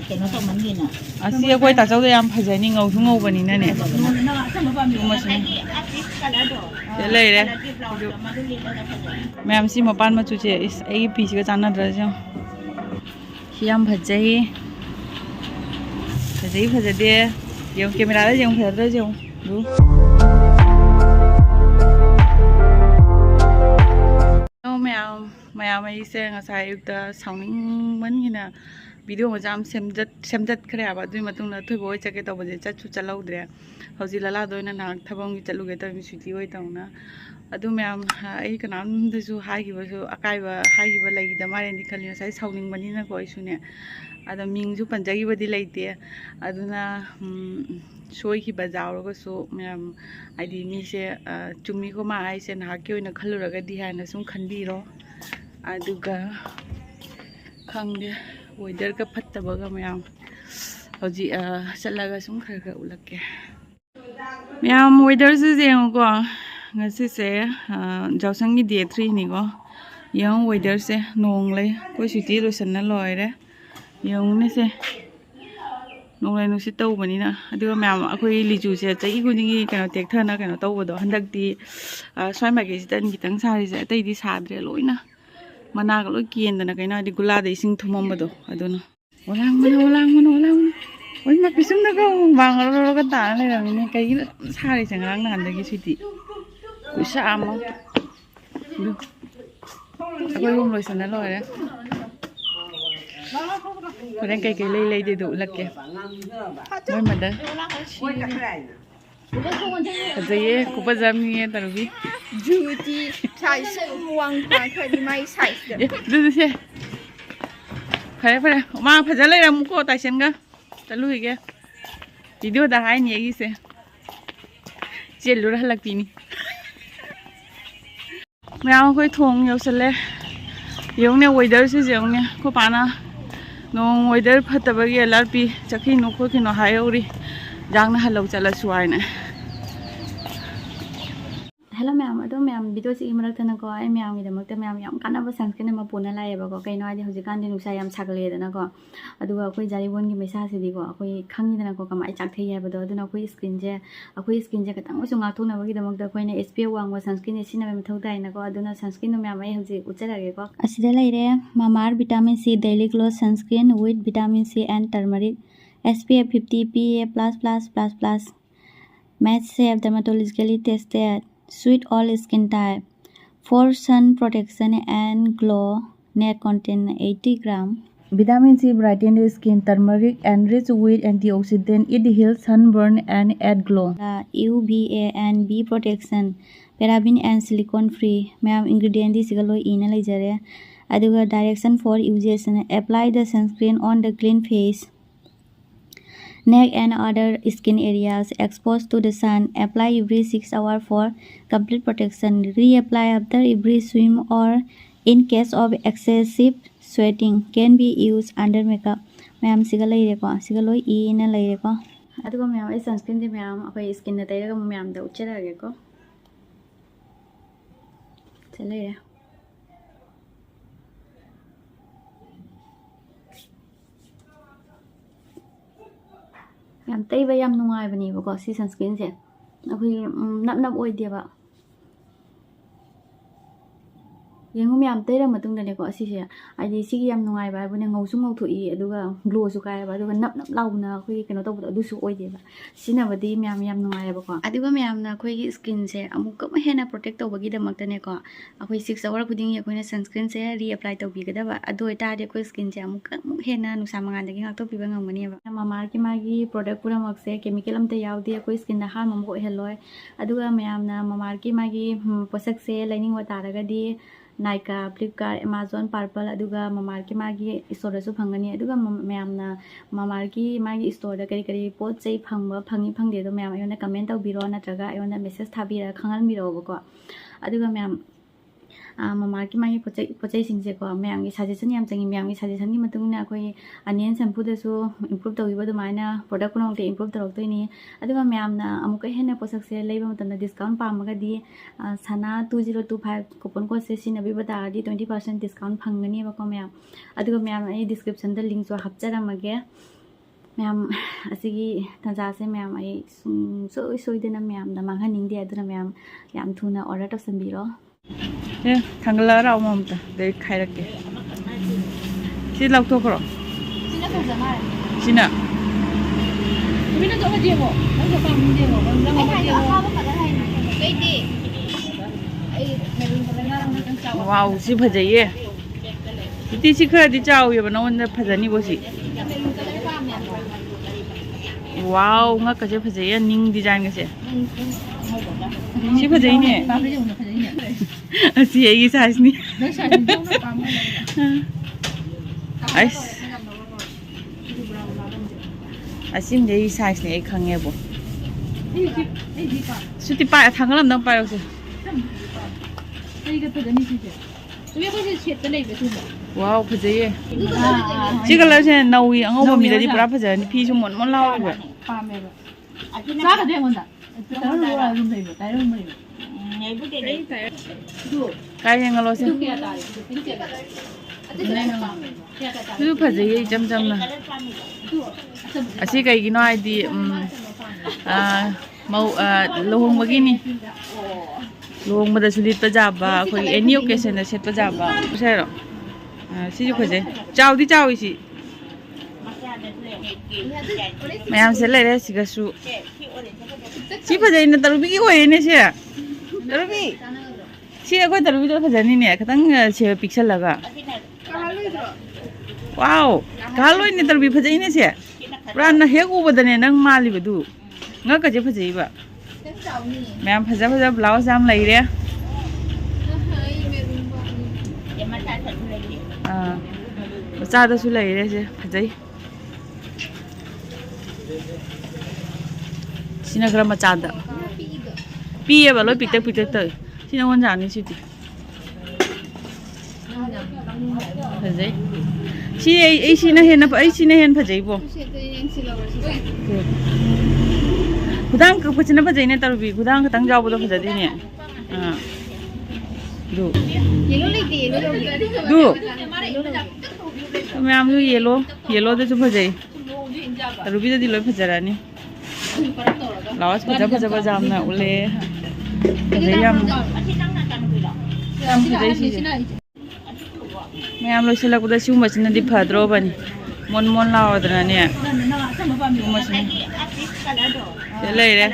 kena to man ni na asi akoi ta chau da yam phajai ni ngau su ngau bani na ne ye lai re ma'am सी मपान मचू चे इस आई piece का चाना dress यम भजई भजई भजदे यम camera ला यम भजदे यम दु ma'am आई से ngasa ayukta sauning manina video majam semjat khare aba dui matung na thoi boi chake to baje chachu chalaudre hauji lala doina na thabang gi chalu ge ta mi suti oi tauna adu ma'am ai kanam desu hai gi basu akai ba hai gi ba lai da mare ni khali sai sauning mani na ko isune ada ming ju panjagi badi laite aduna soi ki bazaw ro so ma'am aidi mi se chumi ko ma ai se na ki oina khalura ga di ha na sum khanbi ro aduga khangde weather ka phattaba ga ma'am hoji chalaga sum khar khar ulakke ma'am weather se jeng ko ngasi se jawsangi day 3 ni go yang weather se nong le koi suti lo san na loire yang ne se nong lai nu si tau bani na aduga ma'am akoi liju se chai gudingi kano tek thana kano tau bodo handak di swai ma ge sitan kitang sari se tai di sadre loina mana ga lo kien dana kaina di gula de sing thumam bodo aduna olang mana oi ma pisum da ko bang ro ka ta le ra ni kai sari sangrang na handagi suti kuisa amo du akoi rum loi san na loire Koren kai kai lei de du lakke moi mada ajaye kupa jami ye tarubi Judy size muang pa khadi mai size de du se phare ma phaja lai ram ko ta sen ga talu ge video da hai ni gi se chelu ra lakti ni ma'am कोई थोंग यौसले यौने weather से यौने को पाना नोंग weather फतबगी alert P चखी no खो किनो हायौरी जांगना हलौ चला सुआइने hello ma'am अदो ma'am video से इमरक्तन को आई मैम की दमक मैम याम कानाबा सनस्क्रीन मा पुना लायबा को कइनो आदि हजिकान दि नुसा याम सागलेदना को अदुगा अखोई जारिबोन की मैसा से दिगो अखोई खंगिदना को कमाई चाकथे याबदो अदुना अखोई स्किन जे कतंग सु ngathuna bagi damak da koine SPF wangwa sunscreen sina me thau dai na ko aduna sunscreen no ma'am आई हजि उचरागे को asida laire mamar vitamin C daily glow sunscreen with vitamin C and turmeric SPF 50 PA++++ match safe dermatologically tested suit all skin type for sun protection and glow net contain 80 gram vitamin C brighten the skin turmeric enrich with antioxidant it heals sunburn and add glow UVA and B protection paraben and silicone free ma'am ingredient di sigalo ina lejare aduga direction for users apply the sunscreen on the clean face neck and other skin areas exposed to the sun apply every 6 hours for complete protection reapply after every swim or in case of excessive sweating can be used under makeup ma'am सिगलो ई ina laire ko aduga ma'am ai sunscreen di ma'am akoi skin na tayraga ma'am da ucharage ko chale yam taiba yam nungai bani ba ko si sunscreen se akhui nap oi dia ba yengu ma'am तैरा मतुंग दने को असि से आदि सिगी याम नुंगाइ बा बुने ngौसु ngौथोई अदुगा glow सु काय बा अदुगा नप लाउना अखोई केनो तबो अदुसु ओइ देबा सिनाबदी मैम याम नुंगाइ बा को अदुगा मैम ना अखोई की स्किन से अमुक कम हेना प्रोटेक्ट तौबगी दमक तने को अखोई 6 आवर खुदिंग अखोइना सनस्क्रीन से रीअप्लाई तौबी गदबा अदु एटा दे अखोई स्किन से अमुक हेना नुसा मंगान दगी ngak तौबी ngमनी बा मामार की मागी प्रोडक्ट पुरा मक से केमिकल अमते यावदे अखोई स्किन दा हार्म मको हेलोय अदुगा मैम ना मामार की मागी पोसक से लाइनिंग वतारगदी नाइका फ्लिपकार्ट अमेजन पर्पल अदुगा ममार की मागी स्टोर सु फंगनी अदुगा मैम ना ममार की मागी स्टोर दा करी करी पोत चै फंगी फंगदे दो मैम आयोना कमेंट तौबिरो नत्रगा आयोना मेसेज थाबिरा खंगल मिरो बको अदुगा मैम ꯃꯃꯥꯒꯤ ꯃꯥꯒꯤ ꯄꯣꯠꯆꯩꯁꯤꯡꯁꯦꯀꯣ ꯃꯌꯥꯝꯒꯤ ꯁꯖꯦꯁꯟ ꯌꯥꯝ ꯆꯪꯉꯤ ꯃꯌꯥꯝꯒꯤ ꯁꯖꯦꯁꯟꯒꯤ ꯃꯇꯨꯡ ꯏꯟꯅ ꯑꯩꯈꯣꯏ ꯑꯅꯤꯌꯟ ꯁꯦꯝꯄꯨꯗꯁꯨ ꯏꯝꯄ꯭ꯔꯨꯞ ꯇꯧꯈꯤꯕ ꯑꯗꯨꯃꯥꯏꯅ ꯄ꯭ꯔꯣꯗꯛ ꯄꯨꯝꯅꯃꯛꯇ ꯏꯝꯄ꯭ꯔꯨꯞ ꯇꯧꯔꯛꯇꯣꯏꯅꯤ ꯑꯗꯨꯒ ꯃꯌꯥꯝꯅ ꯑꯃꯨꯛꯀ ꯍꯦꯟꯅ ꯄꯣꯠꯁꯛꯁꯦ ꯂꯩꯕ ꯃꯇꯝꯗ ꯗꯤꯁꯀꯥꯎꯟ ꯄꯥꯝꯃꯒꯗꯤ ꯁꯅꯥ 2025 ꯀꯨꯄꯟ ꯀꯣꯗꯁꯦ ꯁꯤꯖꯤꯟꯅꯕꯤꯕ ꯇꯥꯔꯗꯤ 20% ꯗꯤꯁꯀꯥꯎꯟ ꯐꯪꯒꯅꯦꯕꯀꯣ ꯃꯌꯥꯝ ꯑꯗꯨꯒ ꯃꯌꯥꯝ ꯑꯩ ꯗꯤꯁꯀ꯭ꯔꯤꯞꯁꯟꯗ ꯂꯤꯡꯁꯨ ꯍꯥꯞꯆꯔꯝꯃꯒꯦ ꯃꯌꯥꯝ ꯑꯁꯤꯒꯤ ꯇꯥꯟꯖꯥꯁꯦ ꯃꯌꯥꯝ ꯑꯩ ꯁꯨꯡꯁꯣꯏ ꯁꯣꯏꯗꯅ ꯃꯌꯥꯝꯗ ꯃꯥꯡꯍꯟꯅꯤꯡꯗꯦ ꯑꯗꯨꯅ ꯃꯌꯥꯝ ꯌꯥꯝ ꯊꯨꯅ order ꯇꯧꯁꯟꯕꯤꯔꯣ 예, 당글라라 어머부터 내일 가이랄게. 시 럭토크로. Sina ka zaman. 시나. Ubi na to dia mo. Nang sa pam dia mo. Nang ma dia mo. Kay di. Ay, meron pa na lang ng sawa. 와우, 시 파제예. 이때 시 크라디 짜오요, 나 오늘 파자니 보시. Meron ka na pam yan. 와우, nga kasi 파제예, 닝 디자인 kasi. 시 파제이네. Pam dia mo na pa niya. 시 얘기 사시니. Nang sa dia mo pam mo. 아이스. 아심 얘기 사시니 이 강해보. 수티 빠 당글람 넌 빠요서. Ay, ka gani siya. Ubi ko siya set na iba tumo. 와우, 파제예. 지글라세 나우이 앙어버 미더디 브라 파제니 피좀 못 나오고. Pam ba. Sa ka dia mo na. Taro ro ra rum dai ba. Taro mo ri. Ngai bu de dai. Du. 가이행 걸로세. Du kya ta. Pin kya ta. 그 파제예 점점나. 아시 가이기노 아이디 luhongmagini luhongmadasу litpa jaba khoi any occasion da setpa jaba sero si ju khoje chawdi chawi si mayam se lere sigasu si phaje na tarubi ki oi ne se tarubi si agoi tarubi do phajani ne khatang se pixel laga wow galoi ne tarubi phaje ne se pura hek ubadane nang mali badu nga ka je phajei ba ma'am फजा फजा blouse जाम लई रे बच्चा दसु लई रे से फजई सिना ग्राम मचा दा पीए बलो पिते पिते त सिना वन जानी सिटी फजई सी ए सिना हेन फजई बो 구당 그 붙이는 버전이네 따로비 구당 그 당자 보다 버전이네 두 मैम जो येलो दे जो भजाई रुबी दे दिलो भजरानी लावास भजा भजा भजा हमना उले भजाई हम भजाई सी मैम लो सिला कुदा सिउ मसिन दि फद्रो बनी मन मन लावदना ने मसिन ले रे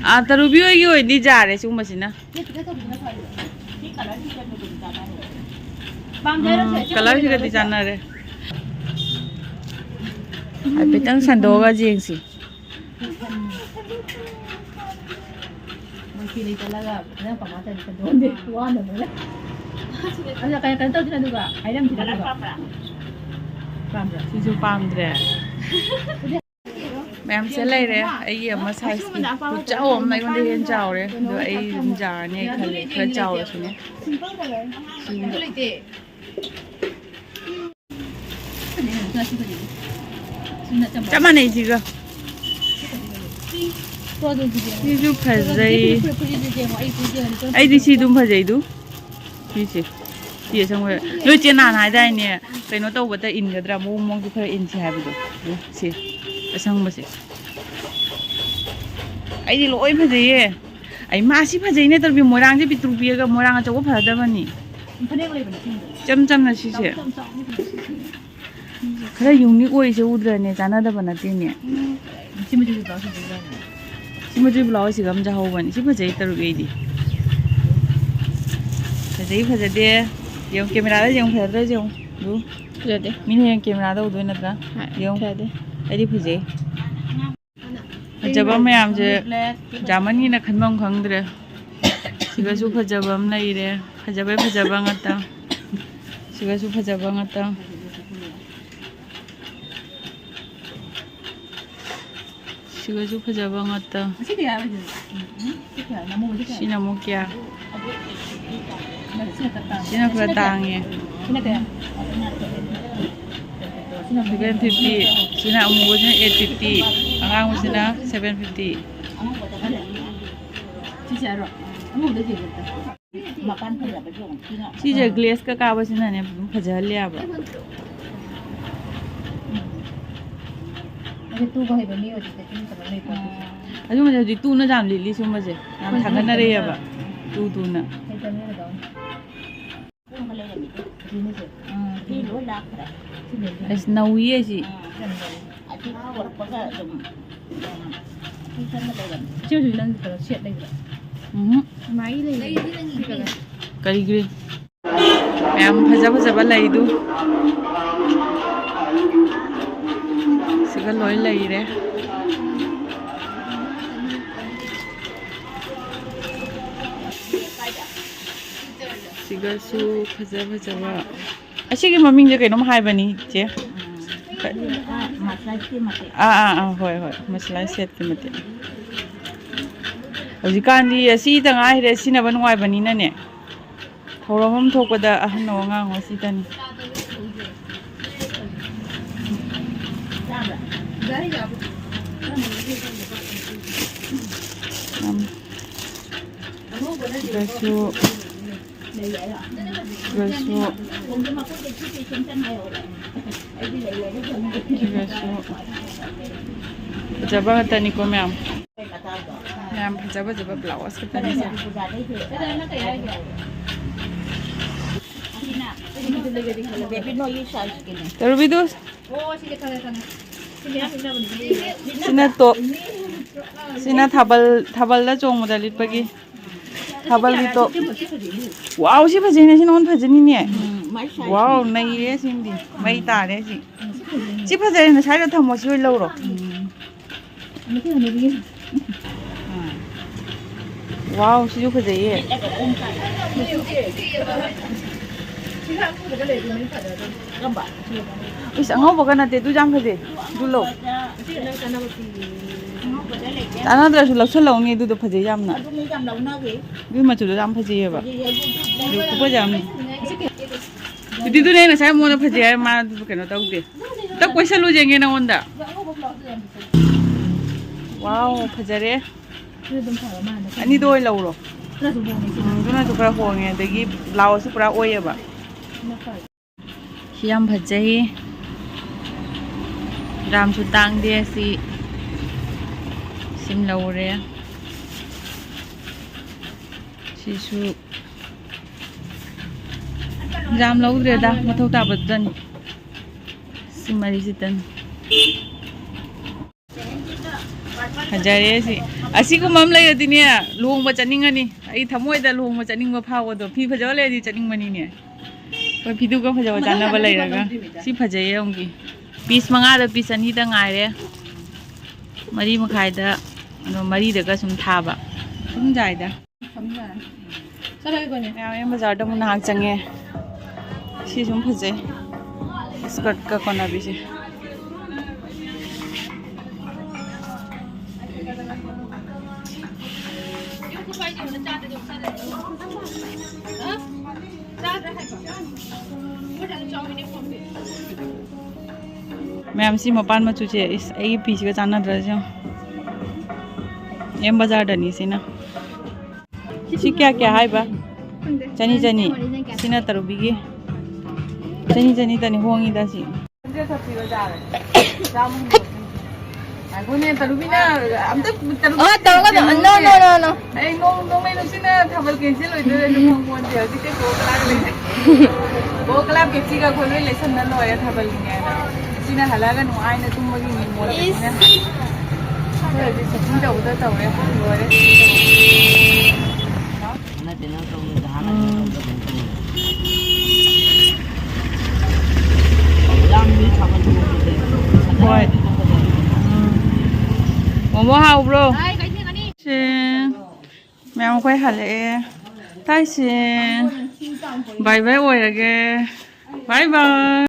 आ तरुबी होई होई दी जा रे सिउ मसिन कलर से दी जाना रे अबे तंग संदोगा जेंसी Pili talaga. Ano pa mata sa doon? Wala mo na. Ano kaya kanto din ano ba? Ay lang sila ba? Pamra. सिसु पामद्रे मैम से ले रे आई अमा साइज की चाओ हम नहीं कोने हेन चाओ रे दो आई जाने खले खले चाओ सुने Simple color. Simple ite. चमा नहीं जीगा सिसु फजई आई दिसी दुम फजई दु सिसि ꯁꯤ ꯑꯁꯪꯕ ꯅꯣꯏ ꯆꯦ ꯅꯍꯥꯟ ꯍꯥꯏꯗꯥꯏꯅꯦ ꯀꯩꯅꯣ ꯇꯧꯕꯗ ꯏꯟꯒꯗ꯭ꯔꯥ ꯃꯑꯣꯡ ꯃꯑꯣꯡꯗꯤ ꯈꯔ ꯏꯟꯁꯤ ꯍꯥꯏꯕꯗꯣ ꯁꯤ ꯑꯁꯪꯕꯁꯦ ꯑꯩꯗꯤ ꯂꯣꯏ ꯐꯖꯩꯌꯦ ꯑꯩ ꯃꯥꯁꯤ ꯐꯖꯩꯅꯦ ꯇꯧꯕꯤ ꯃꯣꯏꯔꯥꯡꯁꯦ ꯄꯤꯇ꯭ꯔꯨ ꯄꯤꯔꯒ ꯃꯣꯏꯔꯥꯡ ꯑꯆꯧꯕ ꯐꯖꯗꯕꯅꯤ ꯆꯝ ꯆꯝꯅ ꯁꯤꯁꯦ खरा यूनिक ओइसे उद्रने जानदब नतेने सिमजु ब्लाउज सिगम जाहौबन सि फजै तरुगैदि फजै फजदे यौ कैमरा दा यौ फजद्र यौ दु फजदे मिन यौ कैमरा दा उदो नत्रा यौ फजदे आइदि फजै फजबम मयाम जे जामनी न खनबम खंगद्रे सिगसु फजबम लैरे फजबै फजबा ngata सिगसु फजबा ngata 시가주 파자바 같다. 시계야 맞지? 시계야 나무 시계. 시나 뭐야? 시계 시나 그래 땅에. 시계 750. 시나 아무거나 850. 아가무시나 750. 진짜로. 아무도 되겠다. 마pan phải là cái dùng khi nào 시제 글래스가 까버시나네 파자할래야봐. cái tu có hay bao nhiêu thì cái chúng ta lấy qua 아주 먼저 이 뚜나 잠 릴리 좀 뭐지? 남 당근나래야봐. 뚜나. cái tên này là đâu không phải là cái gì nữa chứ cái lúa lạc rồi 에스 나우이에지. cái của nó có dùng chưa gì lên rồi chuyện đây rồi máy đây करी 그래. Ma'am फजा लाइदु. सिगा लोई लाइरे. सिगासु फजाबा. असिगी ममिंग जे कइनो हाइबनी जे. masala ki mate होय मसला set के मते. हजिकान्दी असि तंगाइ रे सिनबा नुवाइबनिनाने. थौरमम थोकदा अहन नोंगांगो सितनी. Jaba tani ko ma'am. Ma'am jaba blouse ka tani sa. Taru bidus. Sina to. Sina thabal la chong mo dalit pagi. Thabal dito. Wow, si phajini si non phajini ne. Wow, nai ye sindi. Mai ta re si. Si phajini na sai ra thamo si lo ro. Wow, si ju phajai ye. Is angau baga na te du jam phajai. Du lo. Ana dra su lo so lo ni du do phajai jam na. Du ma chu do jam phajai ye ba. Du ku pa jam ni. Di du ne na sai mo na phajai ma du ke no ta u de. Ta question lu jenge na onda. Wow, phajare. Ani doi lo ro. Duna su pra ho nge de gi lao su pra oi ba. Hiam phajai. Ram su tang de si. Sim lo re. Si su. Ram lo re da ma thau ta ba dan. Sim mari si tan. Hajare si. Asi ko mam lai adi ne luong ba chaning ani. Ai thamoi da luong ba chaning ba phaw do phi phajaw le di chaning mani ne. Ko phidu ko phajaw chana ba lai raga. Si phajai ongi. Piece manga da piece ani da ngai re. Mari makhai da no mari da ga sum tha ba. Sum jai da. Em bazar da mun hak change. Si sum phajai. Skirt ka kona bi se. Ma'am सी मपान में चुचे इस आई piece का चाना dress M बाजार डनी सी ना सी क्या क्या है बा चनी चनी सीना तरुबीगे चनी चनी तनी होंगी दासी आगोने तरुबीना हम तो तरुबी no ay nung may nung sina thabal cancel hoy de nung mon de ati ke go club ke chiga khole lesson na lo ya thabal ni na sina halaga nu ai na tum magi ni mon na so de sabji da uda ta hoye gore na de na to da ha na lam ni thabal boy momo hao bro mèo quay hả lệ tai xin bye bye rồi kìa bye bye